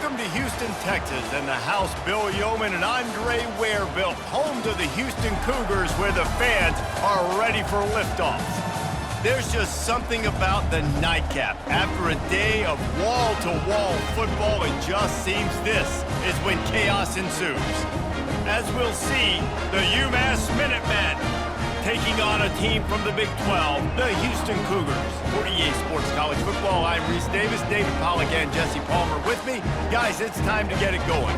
Welcome to Houston, Texas, and the house Bill Yeoman and Andre Ware built, home to the Houston Cougars, where the fans are ready for liftoff. There's just something about the nightcap. After a day of wall-to-wall football, it just seems this is when chaos ensues. As we'll see, the Umass Minutemen taking on a team from the Big 12, the Houston Cougars. For EA Sports College Football, I'm Reese Davis, David Pollack, and Jesse Palmer with me. Guys, it's time to get it going.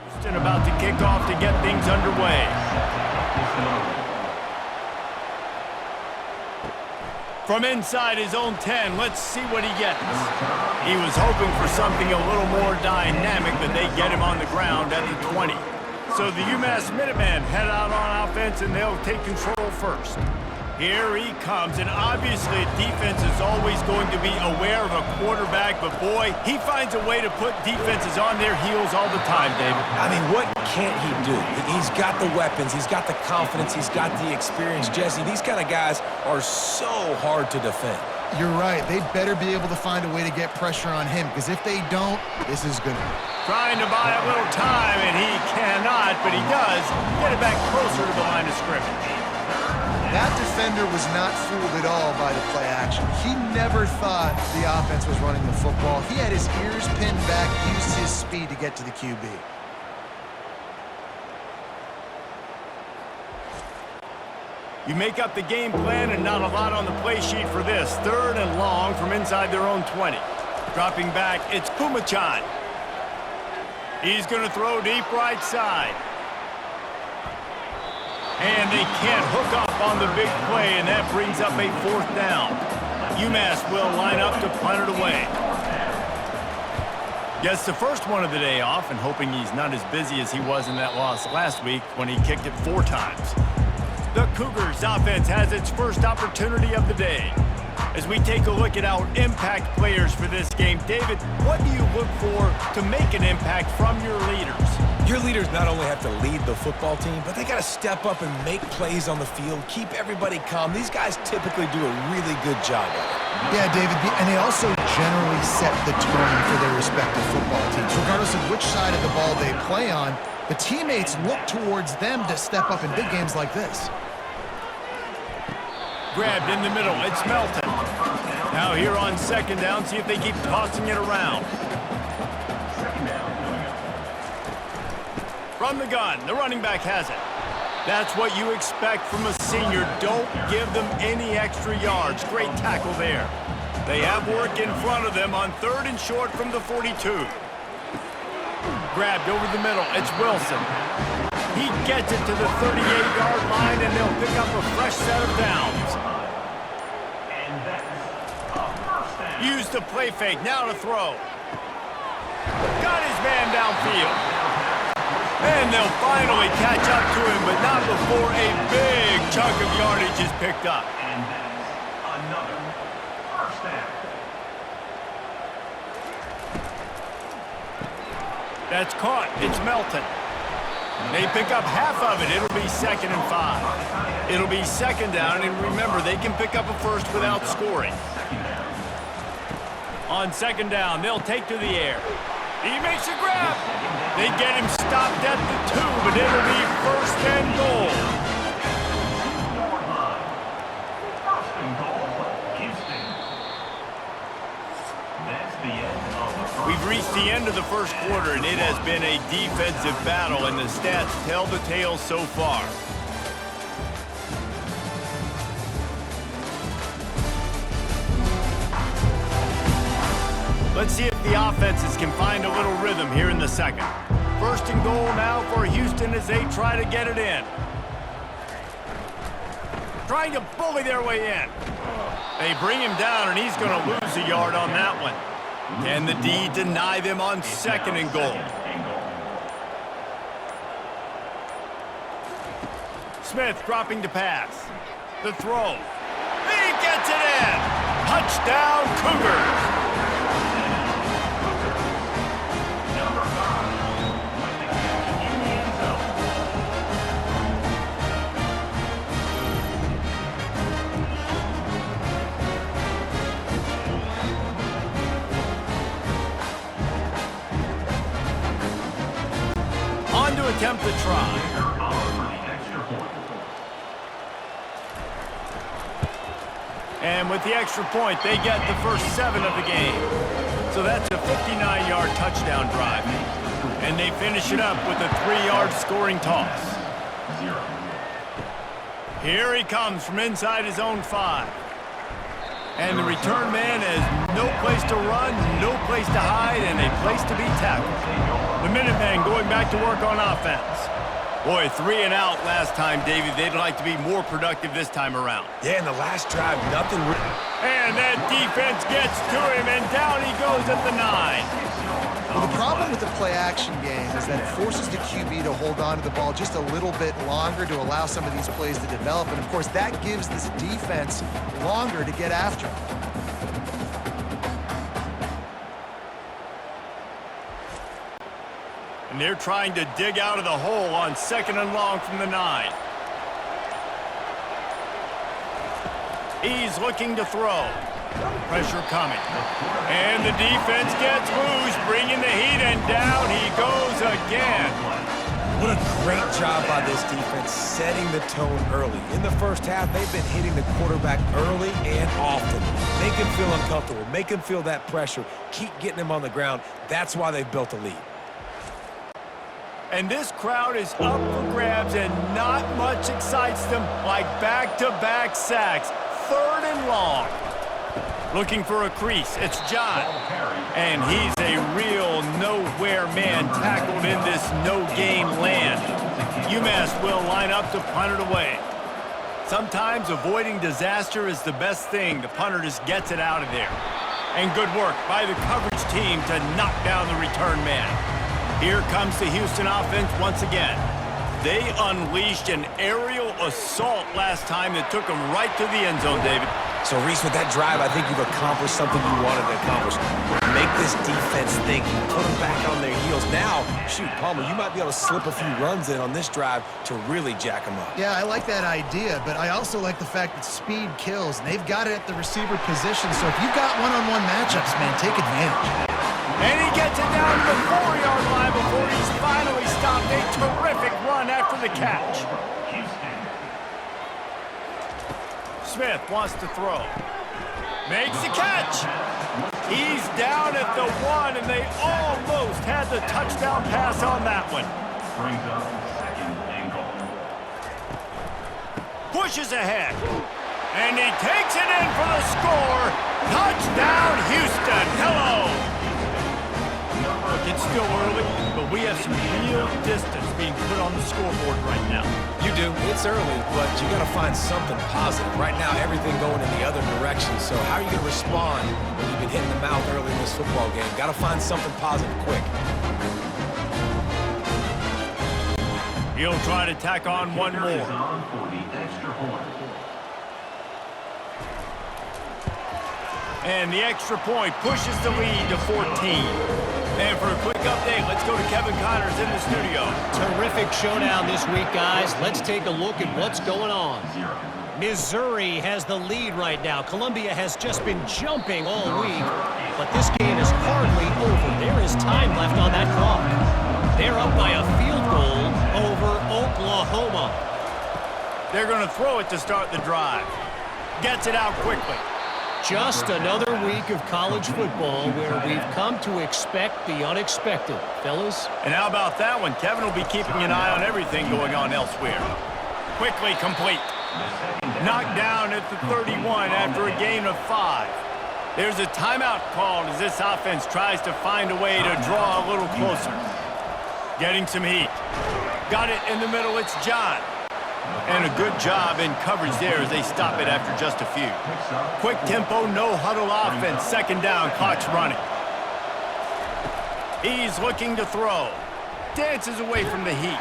Houston about to kick off to get things underway. From inside his own 10, let's see what he gets. He was hoping for something a little more dynamic, but they get him on the ground at the 20. So the UMass Minutemen head out on offense, and they'll take control first. Here he comes, and obviously defense is always going to be aware of a quarterback, but boy, he finds a way to put defenses on their heels all the time, David. I mean, what can't he do? He's got the weapons, he's got the confidence, he's got the experience. Jesse, these kind of guys are so hard to defend. You're right. They better be able to find a way to get pressure on him, because if they don't, this is good. Trying to buy a little time, and he cannot, but he does get it back closer to the line of scrimmage. That defender was not fooled at all by the play action. He never thought the offense was running the football. He had his ears pinned back, used his speed to get to the QB. You make up the game plan, and not a lot on the play sheet for this. 3rd and long from inside their own 20. Dropping back, it's Pumachan. He's going to throw deep right side. And they can't hook up on the big play, and that brings up a 4th down. UMass will line up to punt it away. Gets the first one of the day off, and hoping he's not as busy as he was in that loss last week when he kicked it 4 times. The Cougars offense has its first opportunity of the day. As we take a look at our impact players for this game, David, what do you look for to make an impact from your leaders? Your leaders not only have to lead the football team, but they got to step up and make plays on the field, keep everybody calm. These guys typically do a really good job of it. Yeah, David, and they also generally set the tone for their respective football teams. Regardless of which side of the ball they play on, the teammates look towards them to step up in big games like this. Grabbed in the middle, it's Melton. Now here on 2nd down, see if they keep tossing it around. From the gun, the running back has it. That's what you expect from a senior. Don't give them any extra yards. Great tackle there. They have work in front of them on 3rd and short from the 42. Grabbed over the middle, it's Wilson. He gets it to the 38-yard line, and they'll pick up a fresh set of downs. Use the play fake, now to throw. Got his man downfield. And they'll finally catch up to him, but not before a big chunk of yardage is picked up. And that's another first down. That's caught. It's Melton. They pick up half of it. It'll be 2nd and 5. It'll be 2nd down, and remember, they can pick up a first without scoring. On 2nd down, they'll take to the air. He makes a grab. They get him stopped at the 2, but it'll be 1st and goal. We've reached the end of the first quarter, and it has been a defensive battle, and the stats tell the tale so far. Let's see if the offenses can find a little rhythm here in the 2nd. 1st and goal now for Houston as they try to get it in. Trying to bully their way in. They bring him down, and he's going to lose a yard on that one. Can the D deny them on 2nd and goal? Smith dropping to pass. The throw. He gets it in. Touchdown, Cougars. attempt the try. And with the extra point, they get the first 7 of the game. So that's a 59-yard touchdown drive. And they finish it up with a 3-yard scoring toss. Here he comes from inside his own 5. And the return man has no place to run, no place to hide, and a place to be tackled. The Minutemen going back to work on offense. Boy, 3 and out last time, Davey. They'd like to be more productive this time around. Yeah, in the last drive, nothing. And that defense gets to him, and down he goes at the 9. Well, the problem with the play-action game is that it forces the QB to hold on to the ball just a little bit longer to allow some of these plays to develop. And, of course, that gives this defense longer to get after him. And they're trying to dig out of the hole on 2nd and long from the 9. He's looking to throw. Pressure coming. And the defense gets loose, bringing the heat, and down he goes again. What a great job by this defense setting the tone early. In the first half, they've been hitting the quarterback early and often. Make him feel uncomfortable. Make him feel that pressure. Keep getting him on the ground. That's why they've built a lead. And this crowd is up for grabs, and not much excites them like back-to-back sacks. 3rd and long. Looking for a crease, it's John. And he's a real nowhere man tackled in this no-gain land. Umass will line up to punt it away. Sometimes avoiding disaster is the best thing. The punter just gets it out of there. And good work by the coverage team to knock down the return man. Here comes the Houston offense once again. They unleashed an aerial assault last time that took them right to the end zone, David. So, Reese, with that drive, I think you've accomplished something you wanted to accomplish. Make this defense think. Put them back on their heels. Now, shoot, Palmer, you might be able to slip a few runs in on this drive to really jack them up. Yeah, I like that idea, but I also like the fact that speed kills, and they've got it at the receiver position. So if you've got one-on-one matchups, man, take advantage. And he gets it down to the 4-yard line before he's finally stopped. A terrific run after the catch. Smith wants to throw. Makes the catch. He's down at the 1, and they almost had the touchdown pass on that one. Brings up 2nd and goal. Pushes ahead. And he takes it in for the score. Touchdown, Houston. Hello. Look, it's still early, but we have some real distance being put on the scoreboard right now. You do. It's early, but you got to find something positive. Right now, everything going in the other direction. So how are you going to respond when you've been hitting the mouth early in this football game? Got to find something positive quick. He'll try to tack on one more. On for the extra point. And the extra point pushes the lead to 14. And for a quick update, let's go to Kevin Connors in the studio. Terrific showdown this week, guys. Let's take a look at what's going on. Missouri has the lead right now. Columbia has just been jumping all week, but this game is hardly over. There is time left on that clock. They're up by a field goal over Oklahoma. They're going to throw it to start the drive. Gets it out quickly. Just another week of college football where we've come to expect the unexpected, fellas. And how about that one? Kevin will be keeping an eye on everything going on elsewhere. Quickly complete. Knocked down at the 31 after a gain of 5. There's a timeout called as this offense tries to find a way to draw a little closer. Getting some heat. Got it in the middle. It's John. And a good job in coverage there as they stop it after just a few. Quick tempo, no huddle offense. 2nd down, clock's running. He's looking to throw. Dances away from the heat.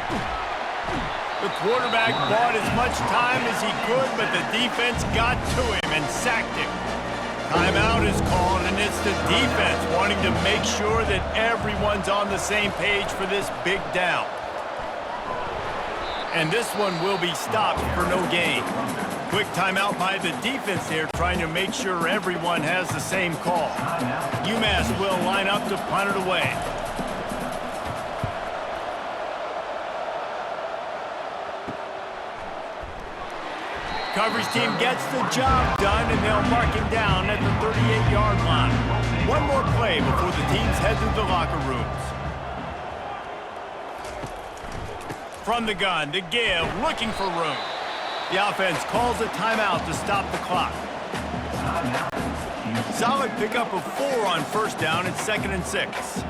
The quarterback bought as much time as he could, but the defense got to him and sacked him. Timeout is called, and it's the defense wanting to make sure that everyone's on the same page for this big down. And this one will be stopped for no gain. Quick timeout by the defense there, trying to make sure everyone has the same call. Umass will line up to punt it away. Coverage team gets the job done, and they'll mark him down at the 38-yard line. One more play before the teams head to the locker rooms. From the gun to give, looking for room. The offense calls a timeout to stop the clock. Solid pickup of 4 on first down. It's 2nd and 6.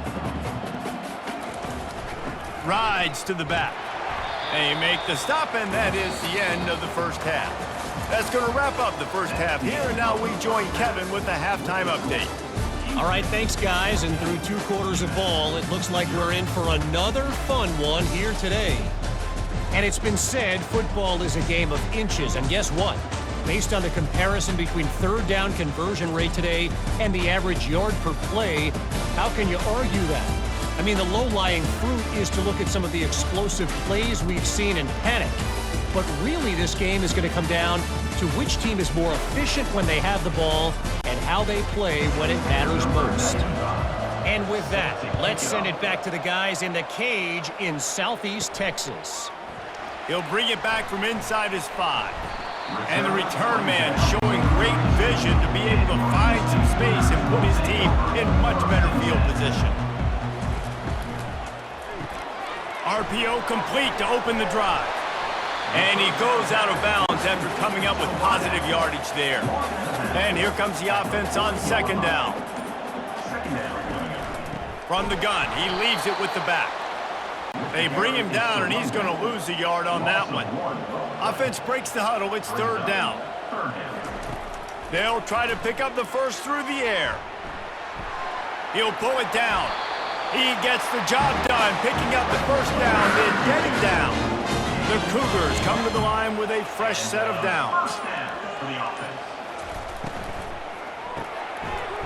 Rides to the back. They make the stop, and that is the end of the first half. That's going to wrap up the first half here, and now we join Kevin with the halftime update. All right, thanks, guys. And through 2 quarters of ball, it looks like we're in for another fun one here today. And it's been said football is a game of inches. And guess what? Based on the comparison between third down conversion rate today and the average yard per play, how can you argue that? I mean, the low-lying fruit is to look at some of the explosive plays we've seen and panic. But really, this game is going to come down to which team is more efficient when they have the ball and how they play when it matters most. And with that, let's send it back to the guys in the cage in Southeast Texas. He'll bring it back from inside his 5. And the return man showing great vision to be able to find some space and put his team in much better field position. RPO complete to open the drive. And he goes out of bounds after coming up with positive yardage there. And here comes the offense on 2nd down. From the gun, he leaves it with the back. They bring him down, and he's going to lose a yard on that one. Offense breaks the huddle. It's 3rd down. They'll try to pick up the first through the air. He'll pull it down. He gets the job done, picking up the first down, then getting down. The Cougars come to the line with a fresh set of downs.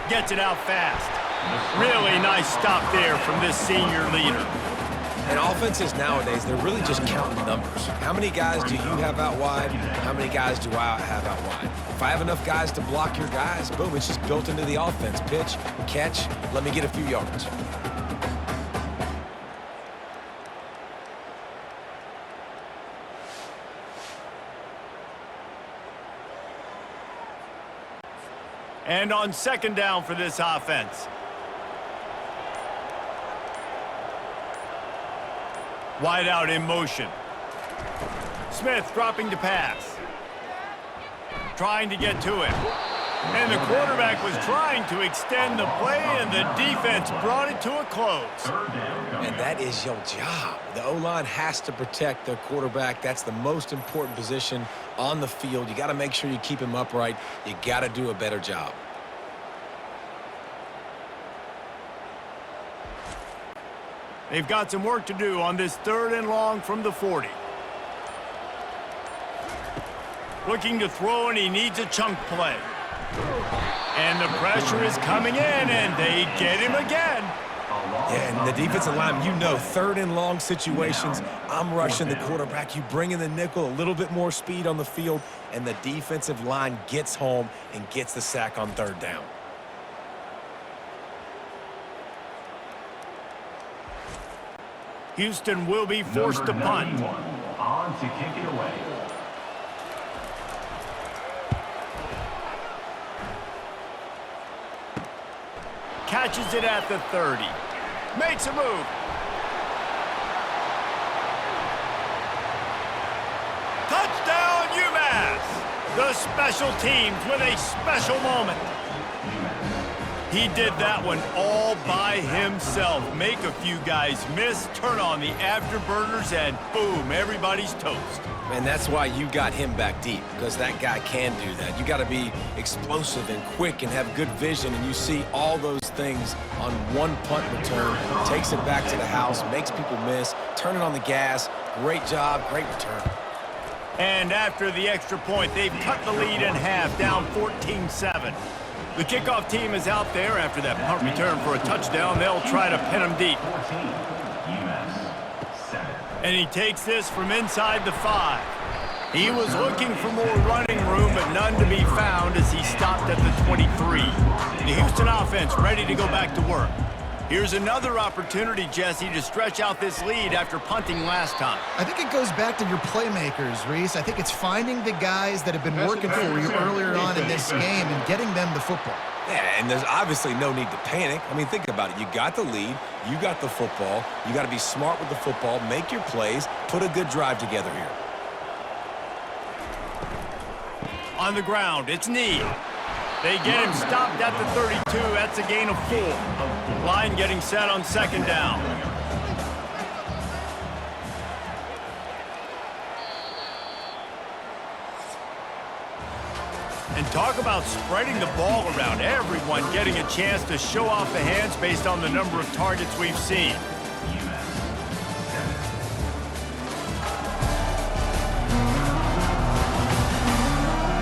Gets it out fast. Really nice stop there from this senior leader. And offenses nowadays, they're really just counting numbers. How many guys do you have out wide? How many guys do I have out wide? If I have enough guys to block your guys, boom, it's just built into the offense. Pitch, catch, let me get a few yards. And on 2nd down for this offense. Wide out in motion. Smith dropping to pass. Trying to get to it. And the quarterback was trying to extend the play, and the defense brought it to a close. And that is your job. The O-line has to protect their quarterback. That's the most important position on the field. You got to make sure you keep him upright. You got to do a better job. They've got some work to do on this 3rd and long from the 40. Looking to throw, and he needs a chunk play. And the pressure is coming in, and they get him again. Yeah, and the defensive line, you know, 3rd and long situations, I'm rushing the quarterback. You bring in the nickel, a little bit more speed on the field, and the defensive line gets home and gets the sack on 3rd down. Houston will be forced to punt. On to kick it away. Catches it at the 30. Makes a move. Touchdown, Umass! The special teams with a special moment. He did that one all by himself. Make a few guys miss, turn on the afterburners, and boom, everybody's toast. And that's why you got him back deep, because that guy can do that. You got to be explosive and quick and have good vision, and you see all those things on one punt return. Takes it back to the house, makes people miss, turn it on the gas. Great job, great return. And after the extra point, they've cut the lead in half, down 14-7. The kickoff team is out there after that punt return for a touchdown. They'll try to pin him deep. And he takes this from inside the 5. He was looking for more running room, but none to be found as he stopped at the 23. The Houston offense ready to go back to work. Here's another opportunity, Jesse, to stretch out this lead after punting last time. I think it goes back to your playmakers, Reese. I think it's finding the guys that have been working for you earlier on in this game and getting them the football. Yeah, and there's obviously no need to panic. I mean, think about it. You got the lead. You got the football. You got to be smart with the football, make your plays, put a good drive together here. On the ground, it's Need. They get him stopped at the 32. That's a gain of 4. Line getting set on second down. And talk about spreading the ball around. Everyone getting a chance to show off the hands based on the number of targets we've seen.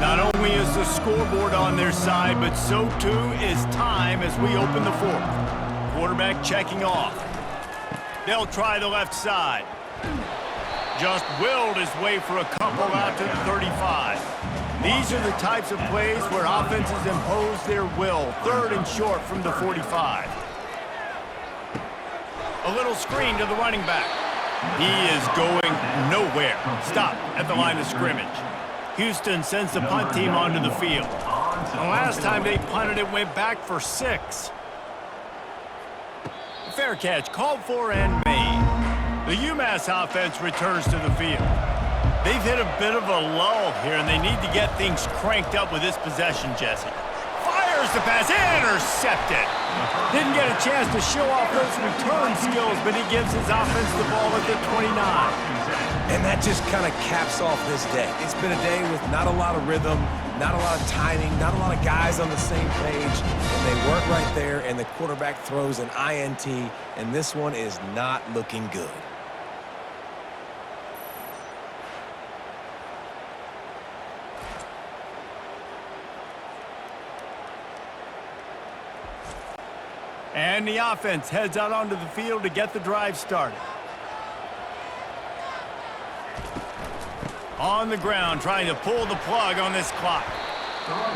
Not only is the scoreboard on their side, but so too is time as we open the fourth. Quarterback checking off. They'll try the left side. Just willed his way for a couple out to the 35. These are the types of plays where offenses impose their will. 3rd and short from the 45. A little screen to the running back. He is going nowhere. Stop at the line of scrimmage. Houston sends the punt team onto the field. The last time they punted, it went back for 6. Fair catch, called for and made. The Umass offense returns to the field. They've hit a bit of a lull here, and they need to get things cranked up with this possession, Jesse. Fires the pass, intercepted. Didn't get a chance to show off those return skills, but he gives his offense the ball at the 29. And that just kind of caps off this day. It's been a day with not a lot of rhythm, not a lot of timing, not a lot of guys on the same page. And they work right there, and the quarterback throws an INT, and this one is not looking good. And the offense heads out onto the field to get the drive started. On the ground, trying to pull the plug on this clock.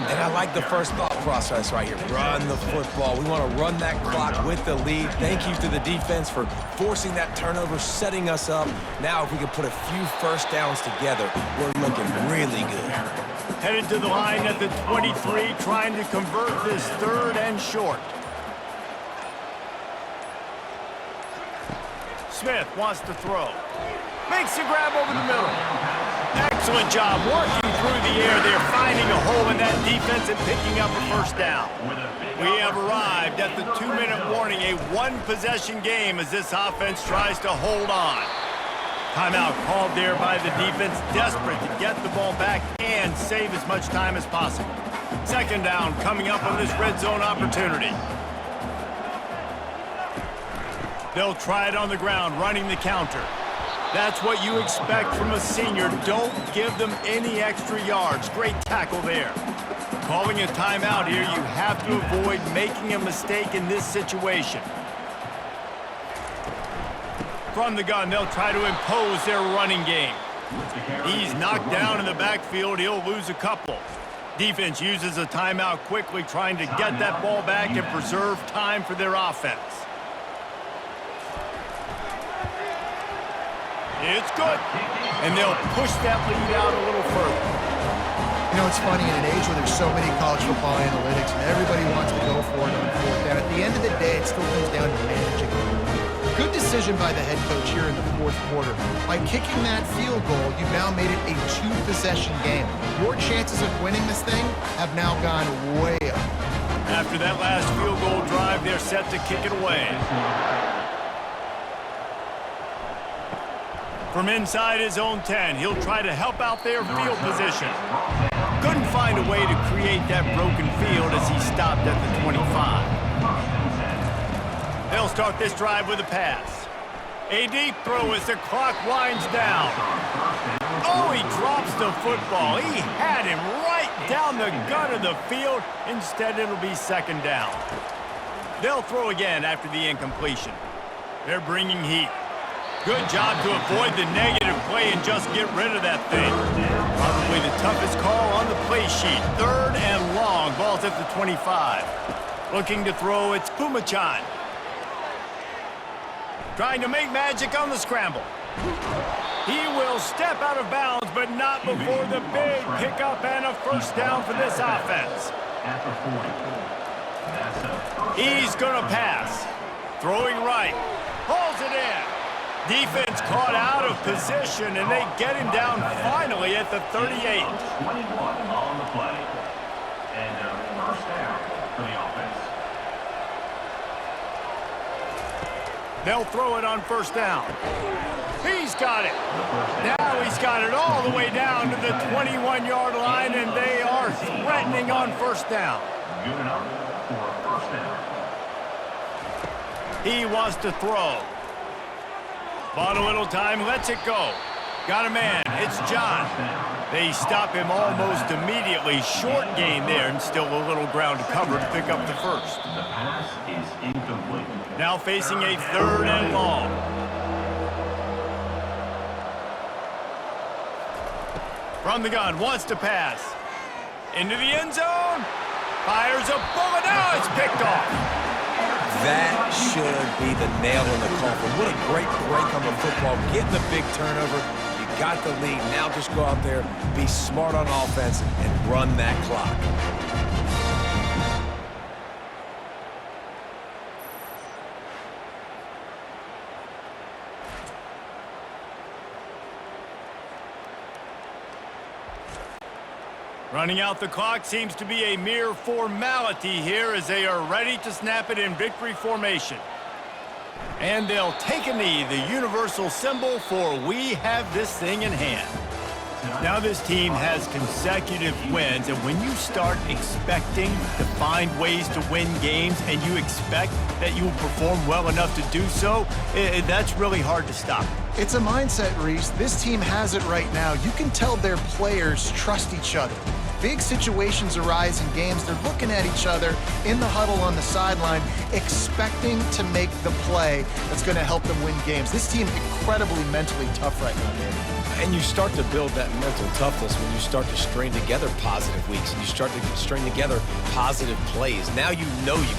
And I like the first thought process right here. Run the football. We want to run that clock with the lead. Thank you to the defense for forcing that turnover, setting us up. Now, if we can put a few first downs together, we're looking really good. Headed to the line at the 23, trying to convert this 3rd and short. Smith wants to throw. Makes a grab over the middle. Excellent job working through the air there, finding a hole in that defense and picking up a first down. We have arrived at the 2-minute warning, a 1-possession game as this offense tries to hold on. Timeout called there by the defense, desperate to get the ball back and save as much time as possible. Second down coming up on this red zone opportunity. They'll try it on the ground, running the counter. That's what you expect from a senior. Don't give them any extra yards. Great tackle there. Calling a timeout here, you have to avoid making a mistake in this situation. From the gun, they'll try to impose their running game. He's knocked down in the backfield. He'll lose a couple. Defense uses a timeout quickly, trying to get that ball back and preserve time for their offense. It's good. And they'll push that lead out a little further. You know, it's funny, in an age where there's so many college football analytics and everybody wants to go for it on 4th down, at the end of the day, it still comes down to managing the lead. Good decision by the head coach here in the 4th quarter. By kicking that field goal, you've now made it a 2-possession game. Your chances of winning this thing have now gone way up. After that last field goal drive, they're set to kick it away. From inside his own 10, he'll try to help out their field position. Couldn't find a way to create that broken field as he stopped at the 25. They'll start this drive with a pass. A deep throw as the clock winds down. Oh, he drops the football. He had him right down the gut of the field. Instead, it'll be second down. They'll throw again after the incompletion. They're bringing heat. Good job to avoid the negative play and just get rid of that thing. Probably the toughest call on the play sheet. 3rd and long. Ball's at the 25. Looking to throw, it's Pumachan. trying to make magic on the scramble. He will step out of bounds, but not before the big pickup and a first down for this offense. He's going to pass. Throwing right. Pulls it in. Defense caught out of position, and they get him down finally at the 38. 21 on the play. And a first down for the offense. They'll throw it on first down. He's got it. Now he's got it all the way down to the 21-yard line, and they are threatening on first down. Good enough for a first down. He wants to throw. Bought a little time, lets it go. Got a man, it's John. They stop him almost immediately. Short gain there, and still a little ground to cover to pick up the first. The pass is incomplete. Now facing a 3rd and long. From the gun, wants to pass. Into the end zone. Fires a bullet. Now it's picked off. That should be the nail in the coffin. What a great break on the football. Getting the big turnover. You got the lead. Now just go out there, be smart on offense, and run that clock. Running out the clock seems to be a mere formality here as they are ready to snap it in victory formation. And they'll take a knee, the universal symbol for we have this thing in hand. Now this team has consecutive wins, and when you start expecting to find ways to win games and you expect that you will perform well enough to do so, that's really hard to stop. It's a mindset, Reese. This team has it right now. You can tell their players trust each other. Big situations arise in games. They're looking at each other in the huddle on the sideline, expecting to make the play that's going to help them win games. This team incredibly mentally tough right now, man. And you start to build that mental toughness when you start to string together positive weeks and you start to string together positive plays. Now you know you